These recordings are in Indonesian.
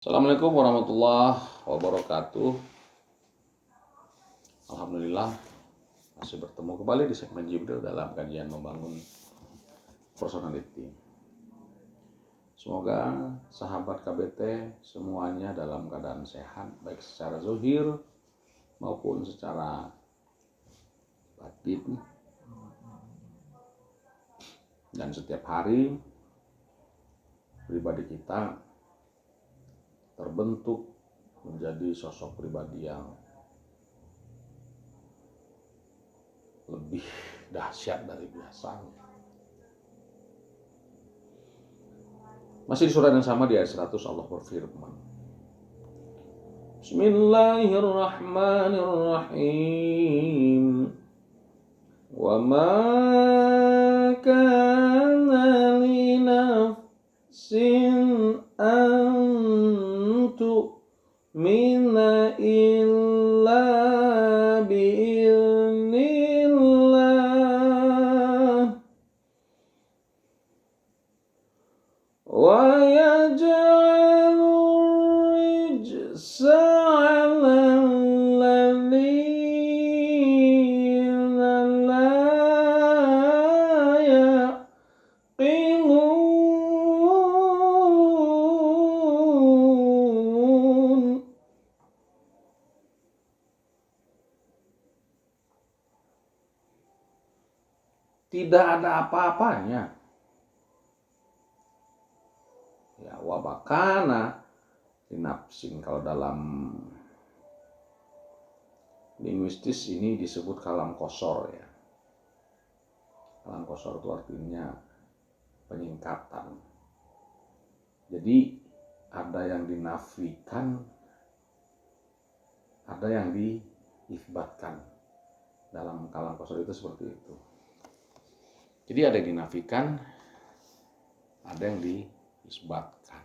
Assalamualaikum warahmatullahi wabarakatuh. Alhamdulillah masih bertemu kembali di segmen Jibril dalam kajian membangun personality. Semoga sahabat KBT semuanya dalam keadaan sehat, baik secara zahir maupun secara batin. Dan setiap hari pribadi kita terbentuk menjadi sosok pribadi yang lebih dahsyat dari biasanya. Masih di surah yang sama di ayat 100 Allah berfirman, Bismillahirrahmanirrahim. Wa ma kana li nafsin an tu'mina illa bi'idznillah wa yaj'alur rijsa 'alal ladzina la yaqilun. Tidak ada apa-apanya. Ya, wabakana linapsin, kalau dalam linguistis ini disebut kalam kosor ya. Kalam kosor itu artinya penyingkatan. Jadi ada yang dinafikan, ada yang diisbatkan. Dalam kalam kosor itu seperti itu. Jadi ada yang dinafikan, ada yang diisbatkan.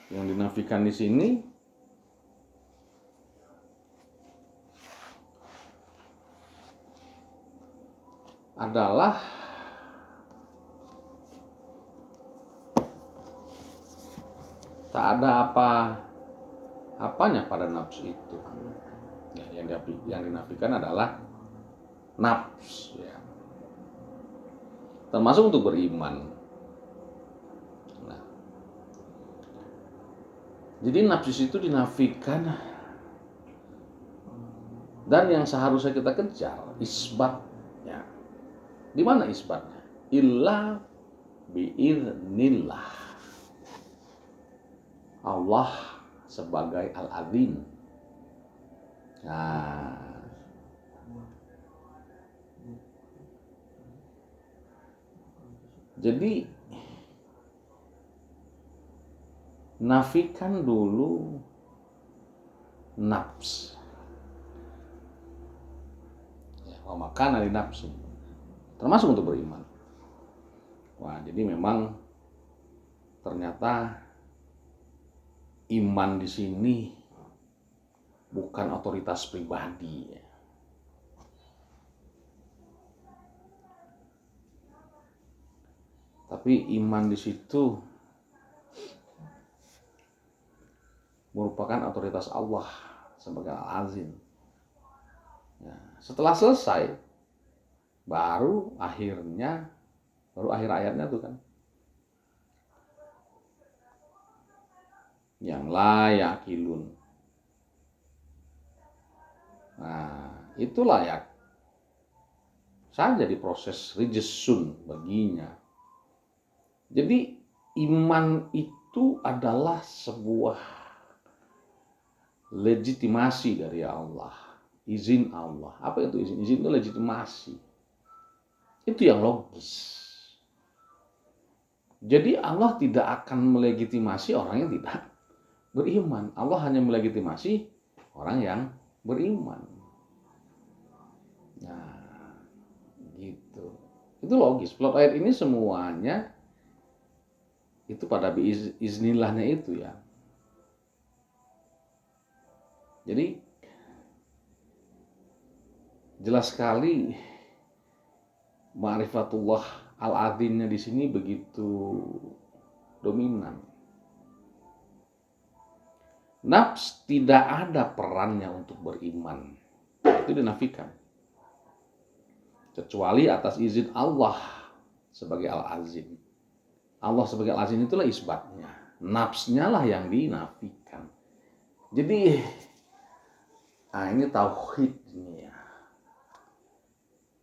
Yang dinafikan di sini adalah tak ada apa-apanya pada nafsu itu. Ya, yang dinafikan adalah nafs ya. Termasuk untuk beriman. Nah, jadi nafsu itu dinafikan, dan yang seharusnya kita kejar isbatnya. Di mana isbatnya? Illa bi'iznillah. Allah sebagai Al-Azim. Nah, jadi nafikan dulu nafs. Ya, wa makana li nafsi. Termasuk untuk beriman. Wah, jadi memang ternyata iman di sini bukan otoritas pribadi ya. Tapi iman di situ merupakan otoritas Allah sebagai Al-Azim. Ya, setelah selesai, baru akhir ayatnya tuh kan, yang la yaqilun. Nah, itu layak saja diproses rijsun baginya. Jadi iman itu adalah sebuah legitimasi dari Allah, izin Allah. Apa itu izin? Izin itu legitimasi. Itu yang logis. Jadi Allah tidak akan melegitimasi orang yang tidak beriman. Allah hanya melegitimasi orang yang beriman. Nah, gitu. Itu logis. Plot ayat ini semuanya itu pada biiznillahnya itu ya. Jadi jelas sekali ma'rifatullah al-azimnya di sini begitu dominan. Nafs tidak ada perannya untuk beriman. Itu dinafikan. Kecuali atas izin Allah sebagai Al-Azim. Allah sebagai Al-Azim itulah isbatnya. Nafsnya lah yang dinafikan. Jadi, ini tauhid ini ya.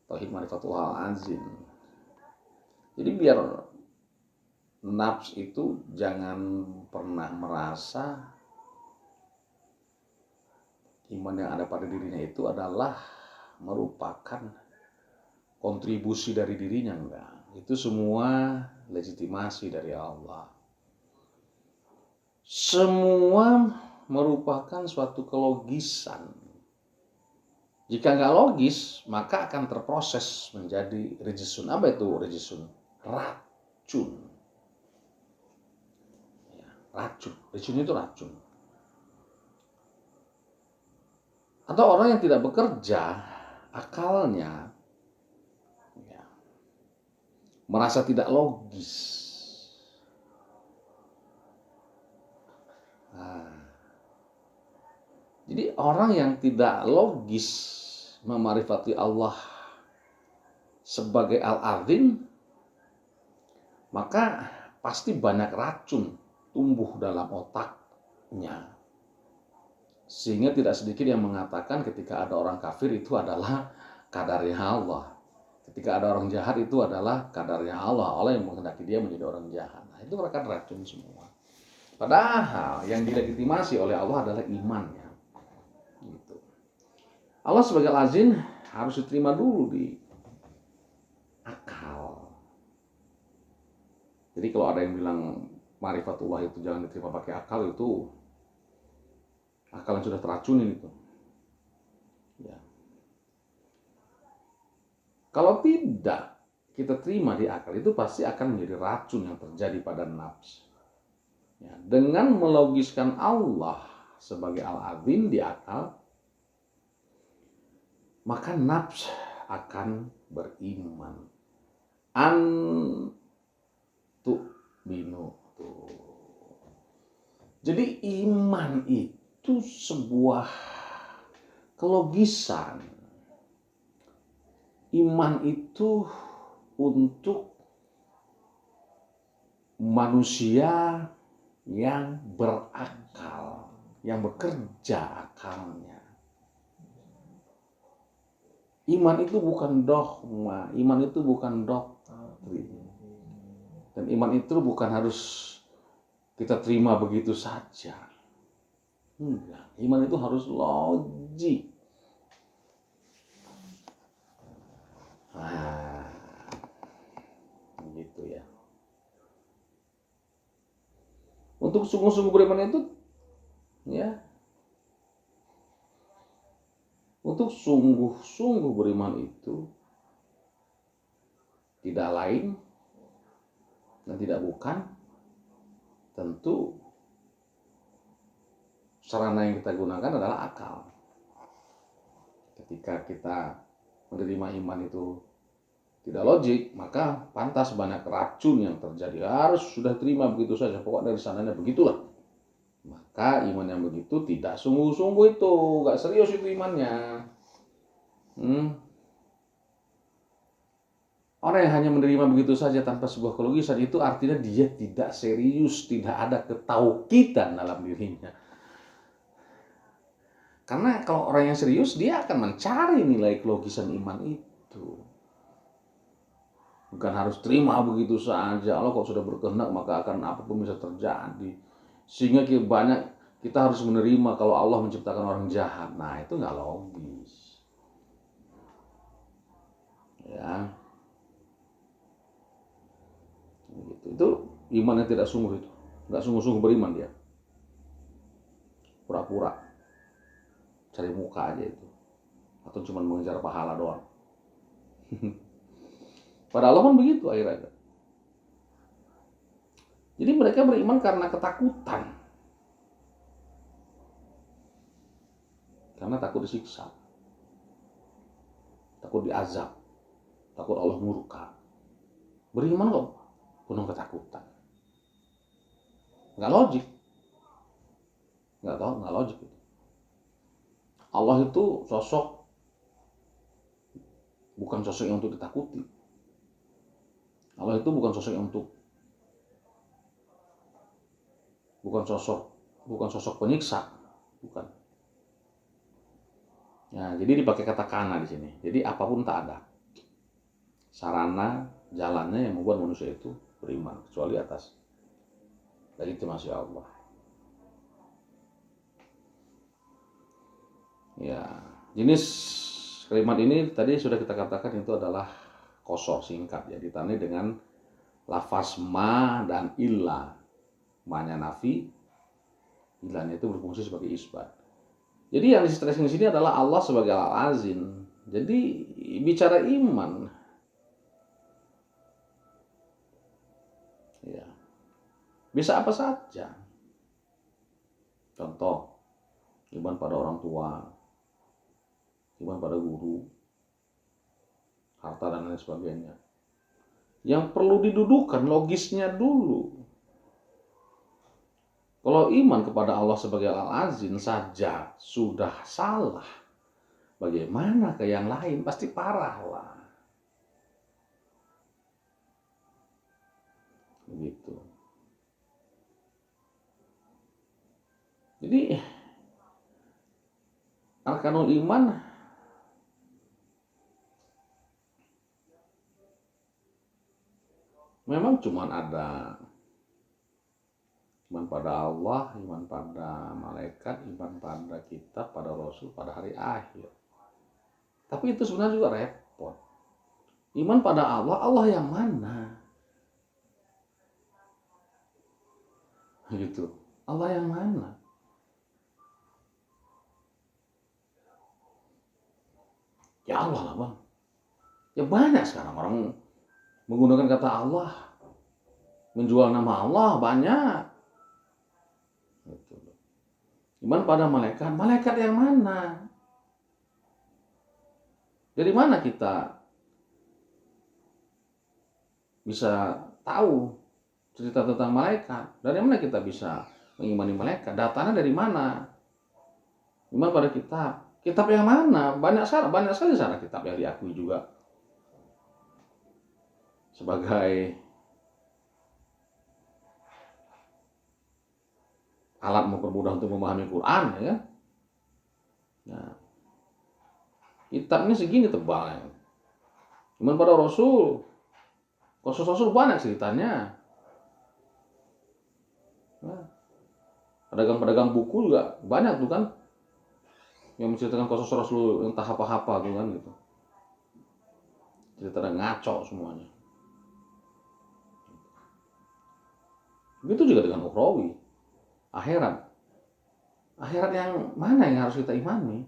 Tauhid Ma'rifatullah Al-Azim. Jadi biar nafs itu jangan pernah merasa iman yang ada pada dirinya itu adalah merupakan kontribusi dari dirinya, enggak. Itu semua legitimasi dari Allah. Semua merupakan suatu kelogisan. Jika nggak logis, maka akan terproses menjadi rijisun. Apa itu rijisun? Racun. Ya, racun. Racun itu racun. Atau orang yang tidak bekerja, akalnya ya, merasa tidak logis. Jadi orang yang tidak logis memarifati Allah sebagai Al-Azim, maka pasti banyak racun tumbuh dalam otaknya. Sehingga tidak sedikit yang mengatakan ketika ada orang kafir itu adalah kadarnya Allah. Ketika ada orang jahat itu adalah kadarnya Allah. Allah yang menghendaki dia menjadi orang jahat. Nah, itu mereka racun semua. Padahal yang dilegitimasi oleh Allah adalah imannya. Gitu. Allah sebagai Al-Azim harus diterima dulu di akal. Jadi kalau ada yang bilang Ma'rifatullah itu jangan diterima pakai akal, itu akal yang sudah teracunin itu. Ya. Kalau tidak kita terima di akal, itu pasti akan menjadi racun yang terjadi pada nafs. Ya. Dengan melogiskan Allah sebagai Al-Azim di akal, maka nafs akan beriman. Binu. Jadi iman itu sebuah kelogisan. Iman itu untuk manusia yang berakal, yang bekerja akalnya. Iman itu bukan dogma, iman itu bukan doktrin. Dan iman itu bukan harus kita terima begitu saja. Enggak, iman itu harus logik. Gitu ya. Untuk sungguh-sungguh beriman itu, ya, untuk sungguh-sungguh beriman itu tidak lain dan tidak bukan tentu sarana yang kita gunakan adalah akal. Ketika kita menerima iman itu tidak logik, maka pantas banyak racun yang terjadi. Harus sudah terima begitu saja, pokoknya dari sananya begitulah. Maka iman yang begitu tidak sungguh-sungguh itu, gak serius itu imannya. Orang yang hanya menerima begitu saja tanpa sebuah kelogisan, itu artinya dia tidak serius, tidak ada ketauhidan dalam dirinya. Karena kalau orang yang serius, dia akan mencari nilai kelogisan iman itu. Bukan harus terima begitu saja. Allah kok sudah berkehendak, maka akan apapun bisa terjadi. Sehingga kita harus menerima kalau Allah menciptakan orang jahat. Nah, itu nggak logis. Ya. Itu iman yang tidak sungguh itu. Nggak sungguh-sungguh beriman dia. Pura-pura. Cari muka aja itu. Atau cuma mengejar pahala doang. Pada Allah pun begitu akhirnya. Jadi mereka beriman karena ketakutan. Karena takut disiksa. Takut diazab. Takut Allah murka. Beriman kok penuh ketakutan. Nggak logik, nggak logik. Allah itu sosok, bukan sosok yang untuk ditakuti. Allah itu bukan sosok yang bukan sosok penyiksa, bukan. Nah, jadi dipakai kata kana di sini. Jadi apapun tak ada sarana jalannya yang membuat manusia itu beriman kecuali atas legitimasi Allah. Ya, jenis kalimat ini tadi sudah kita katakan itu adalah qasar, singkat ya, ditandai dengan lafaz ma dan illa. Ma-nya nafi, illanya itu berfungsi sebagai isbat. Jadi yang di sini adalah Allah sebagai al-azim. Jadi bicara iman, ya, bisa apa saja. Contoh, iman pada orang tua, iman pada guru, harta dan lain sebagainya. Yang perlu didudukan logisnya dulu. Kalau iman kepada Allah sebagai al-azim saja sudah salah, bagaimana ke yang lain? Pasti parah lah. Begitu. Jadi arkanul iman memang cuma ada iman pada Allah, iman pada malaikat, iman pada kitab, pada rasul, pada hari akhir. Tapi itu sebenarnya juga repot. Iman pada Allah, Allah yang mana? Gitu. Allah yang mana? Ya Allah lah bang. Ya banyak sekarang orang menggunakan kata Allah, menjual nama Allah banyak. Gitu. Iman pada malaikat, malaikat yang mana? Dari mana kita bisa tahu cerita tentang malaikat? Dari mana kita bisa mengimani malaikat? Datanya dari mana? Iman pada kitab. Kitab yang mana? Banyak sekali sana kitab yang diakui juga sebagai alat mempermudah untuk memahami Quran, ya. Nah, kitab ini segini tebalnya. Iman pada Rasul, Rasul banyak ceritanya. Nah, pedagang-pedagang buku juga banyak tuh kan, yang menceritakan Rasul yang tak apa-apa tuh kan gitu. Cerita ngaco semuanya. Begitu juga dengan ukhrawi, akhirat. Akhirat yang mana yang harus kita imani?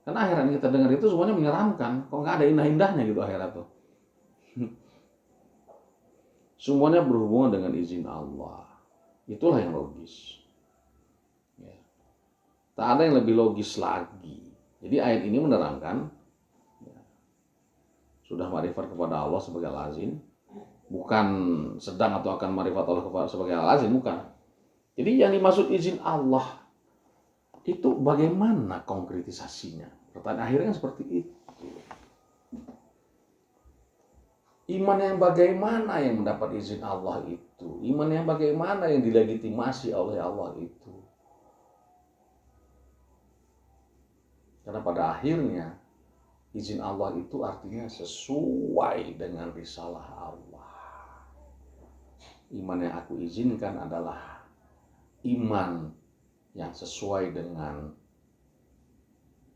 Karena akhirat yang kita dengar itu semuanya menyeramkan. Kok nggak ada indah-indahnya gitu akhirat tuh. Semuanya berhubungan dengan izin Allah. Itulah yang logis. Ya. Tak ada yang lebih logis lagi. Jadi ayat ini menerangkan, ya, sudah ma'rifat kepada Allah sebagai al-azim, bukan sedang atau akan ma'rifat Allah sebagai al-azim, bukan. Jadi yang dimaksud izin Allah itu bagaimana konkretisasinya? Pertanyaan akhirnya seperti itu. Iman yang bagaimana yang mendapat izin Allah itu? Iman yang bagaimana yang dilegitimasi oleh Allah itu? Karena pada akhirnya izin Allah itu artinya sesuai dengan risalah Allah. Iman yang aku izinkan adalah iman yang sesuai dengan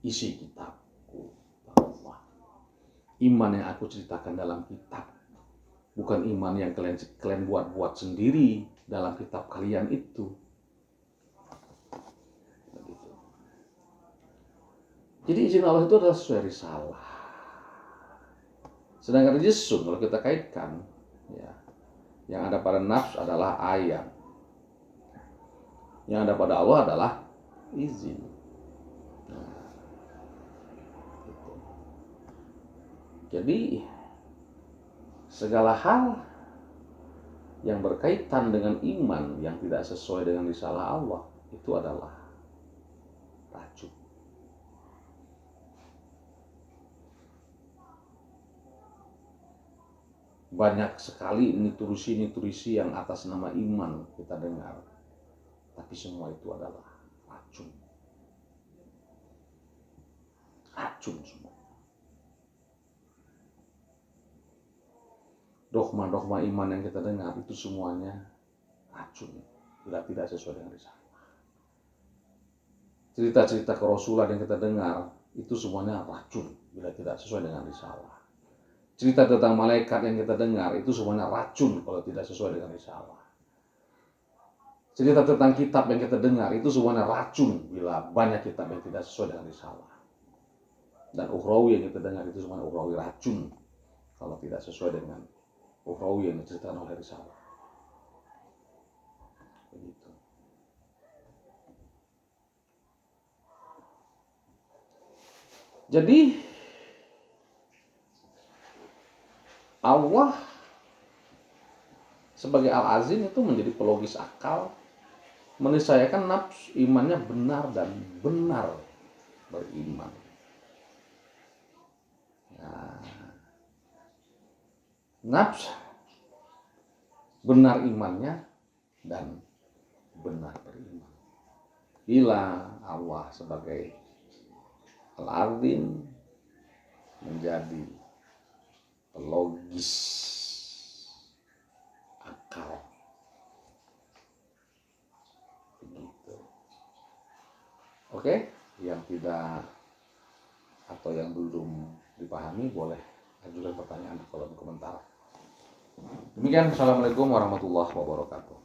isi kitabku. Iman yang aku ceritakan dalam kitab, bukan iman yang kalian buat-buat sendiri dalam kitab kalian itu. Jadi izin Allah itu adalah sesuai risalah. Sedangkan jisun kalau kita kaitkan, ya, yang ada pada nafs adalah ayat, yang ada pada Allah adalah izin. Nah, gitu. Jadi segala hal yang berkaitan dengan iman yang tidak sesuai dengan risalah Allah, itu adalah racun. Banyak sekali nutrisi yang atas nama iman kita dengar, tapi semua itu adalah racun. Racun semua. Dogma-dogma iman yang kita dengar itu semuanya racun bila tidak sesuai dengan risalah. Cerita-cerita kerasulan yang kita dengar itu semuanya racun bila tidak sesuai dengan risalah. Cerita tentang malaikat yang kita dengar itu semuanya racun kalau tidak sesuai dengan risalah. Cerita tentang kitab yang kita dengar itu semuanya racun bila banyak kitab yang tidak sesuai dengan risalah. Dan ukhrawi yang kita dengar itu semuanya ukhrawi racun kalau tidak sesuai dengan ukhrawi yang diceritakan oleh risalah. Begitu. Jadi Allah sebagai Al-Azim itu menjadi pelogis akal, meniscayakan nafsu imannya benar dan benar beriman. Nah, nafsu benar imannya dan benar beriman. Bila Allah sebagai Al-Azim menjadi pelogis akal. Begitu. Oke, yang tidak atau yang belum dipahami boleh ajukan pertanyaan di kolom komentar. Demikian, assalamualaikum warahmatullahi wabarakatuh.